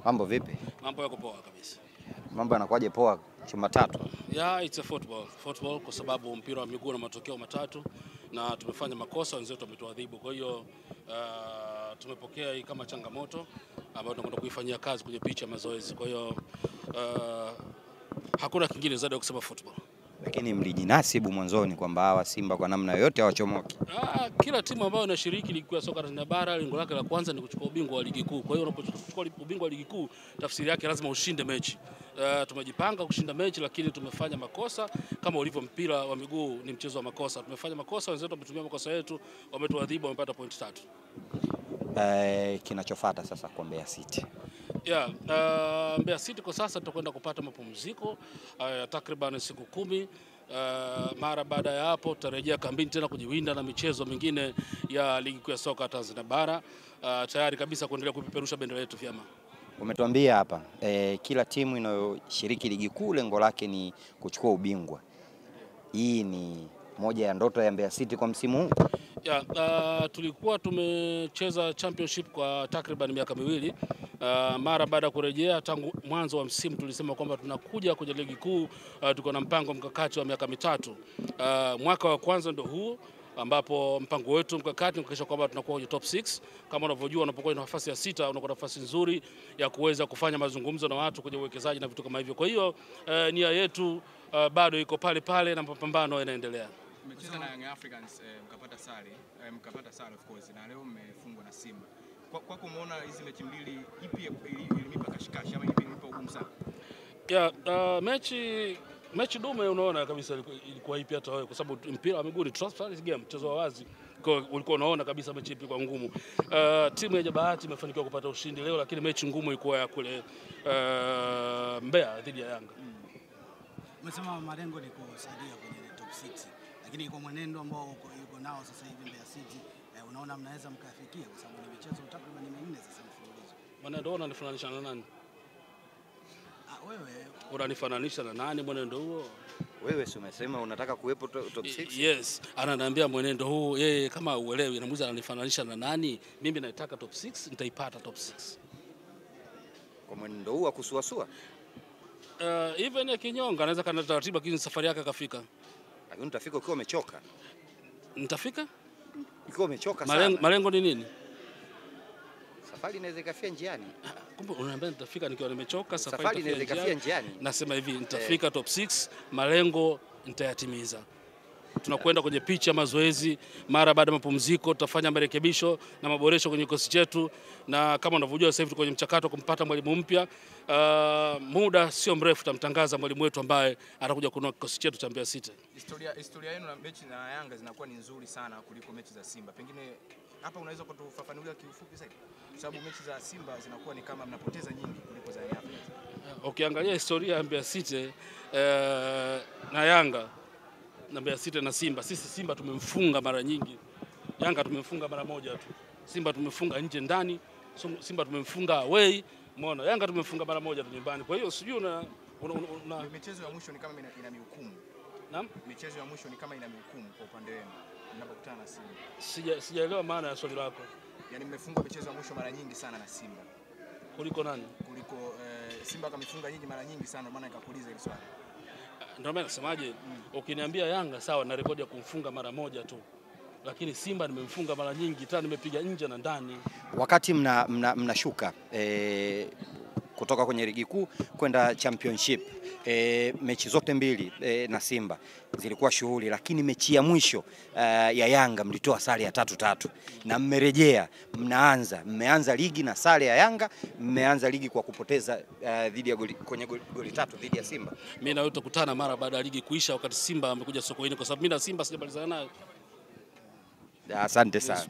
Mambo vipi? Mambo yako poa kabisa. Mambo yanakuaje poa Jumatatu? Yeah, it's a football kwa sababu mpira wa miguu na matokeo matatu na tumefanya makosa, wenzetu wametuadhibu. Kwa hiyo tumepokea hii kama changamoto ambayo tunakwenda kuifanyia kazi kwenye picha ya mazoezi. Kwa hiyo hakuna kingine zaidi ya kusema football. Lakini mlijinasibu mwanzoni kwamba hawa Simba kwa namna yote hawachomoki. Kila timu ambayo inashiriki ligi ya soka Tanzania bara lengo lake la kwanza ni kuchukua ubingwa wa ligi kuu. Kwa hiyo unapochukua ubingwa wa ligi kuu tafsiri yake lazima ushinde mechi. Tumejipanga kushinda mechi lakini tumefanya makosa kama ulivyo mpira wa miguu ni mchezo wa makosa. Tumefanya makosa, wenzetu wametumia makosa yetu, wametuadhibu, wamepata point 3. Kinachofuata sasa kwa Mbeya City. Mbeya City kwa sasa tutakwenda kupata mapumziko takriban siku 10. Mara baada ya hapo tutarejea kambini tena kujiwinda na michezo mingine ya ligi kuu ya soka Tanzania bara, tayari kabisa kuendelea kupeperusha bendera yetu vyema. Umetuambia hapa kila timu inayoshiriki ligi kuu lengo lake ni kuchukua ubingwa. Hii ni moja ya ndoto ya Mbeya City kwa msimu huu. Tulikuwa tumecheza championship kwa takriban miaka miwili. Mara baada ya kurejea tangu mwanzo wa msimu tulisema kwamba tunakuja kwenye ligi kuu, tuko na mpango mkakati wa miaka 3. Mwaka wa kwanza ndio huu ambapo mpango wetu mkakati ni kuhakikisha kwamba tunakuwa kwenye top 6. Kama unavyojua unapokuwa na nafasi ya 6 unakuwa nafasi nzuri ya kuweza kufanya mazungumzo na watu kwenye uwekezaji na vitu kama hivyo. Kwa hiyo nia yetu bado iko pale pale na mapambano yanaendelea. Mmecheza na Young Africans mkapata sare of course, na leo mmefungwa na Simba. Kwa kumuona hizi mechi mbili ipi ilimipa kashikashi ama ipi ilimipa ugumu sana? Mechi dume unaona kabisa ilikuwa ipi hata wewe, kwa sababu mpira wa miguu ni transparent game, mchezo wa wazi. Kwa ulikuwa unaona kabisa mechi ipi kwa ngumu. Timu ya Bahati imefanikiwa kupata ushindi leo, lakini mechi ngumu ilikuwa ya kule Mbeya dhidi ya Yanga. Umesema malengo ni kusaidia kwenye top 6. Lakini kwa mwenendo ambao yuko nao sasa hivi Mbeya City, unaona mnaweza mkafikia kwa sababu ni michezo takriban 4 sasa mfululizo. Mwenendo unanifananisha na nani? Wewe unanifananisha na nani mwenendo huo? Wewe si umesema unataka kuwepo top 6? Yes, ananiambia mwenendo huu yeye kama uelewi, namuuliza ananifananisha na nani? Mimi naitaka top 6, nitaipata top 6. Kwa mwenendo huu akusuasua? Even ya kinyonga anaweza kana taratibu lakini safari yake kafika. Lakini utafika ukiwa umechoka. Nitafika? Ukiwa umechoka sana. Malengo ni nini? Safari inaweza ikafia njiani. Kumbe unaniambia nitafika nikiwa nimechoka, safari inaweza ikafia njiani. Nasema hivi nitafika top 6, malengo nitayatimiza. Tunakwenda kwenye picha mazoezi, mara baada ya mapumziko tutafanya marekebisho na maboresho kwenye kikosi chetu, na kama unavyojua sasa hivi tuko kwenye mchakato kumpata mwalimu mpya. Muda sio mrefu tutamtangaza mwalimu wetu ambaye atakuja kunoa kikosi chetu cha Mbeya City. Historia yenu na mechi na Yanga zinakuwa ni nzuri sana kuliko mechi za Simba. Pengine hapa unaweza kutufafanulia kiufupi zaidi? Kwa sababu mechi za Simba zinakuwa ni kama mnapoteza nyingi kuliko za Yanga. Ukiangalia historia ya Mbeya City na Yanga na Mbeya City na Simba, sisi Simba tumemfunga mara nyingi, Yanga tumemfunga mara moja tu. Simba tumefunga nje ndani, Simba tumemfunga away, umeona. Yanga tumemfunga mara moja tu nyumbani. Kwa hiyo sijui michezo ya mwisho ni kama ina mihukumu. Naam, michezo ya mwisho ni kama ina mihukumu kwa upande wenu mnapokutana na Simba. Sijaelewa maana ya swali lako. Yaani mmefungwa michezo ya mwisho mara nyingi sana na Simba. Kuliko nani? Kuliko Simba kamefunga nyingi mara nyingi sana, maana nikakuuliza hili swali. Ndio maana nasemaje, ukiniambia Yanga sawa na rekodi ya kumfunga mara moja tu. Lakini Simba nimemfunga mara nyingi, tena nimepiga nje na ndani. Wakati mnashuka kutoka kwenye ligi kuu kwenda championship, mechi zote mbili na Simba zilikuwa shughuli, lakini mechi ya mwisho ya Yanga mlitoa sare ya 3-3 na mmerejea, mmeanza ligi na sare ya Yanga, mmeanza ligi kwa kupoteza dhidi ya goli 3 dhidi ya Simba. Mimi na wewe tutakutana mara baada ya ligi kuisha, wakati Simba amekuja Sokoine, kwa sababu mimi na Simba sijamalizana nayo. Asante sana.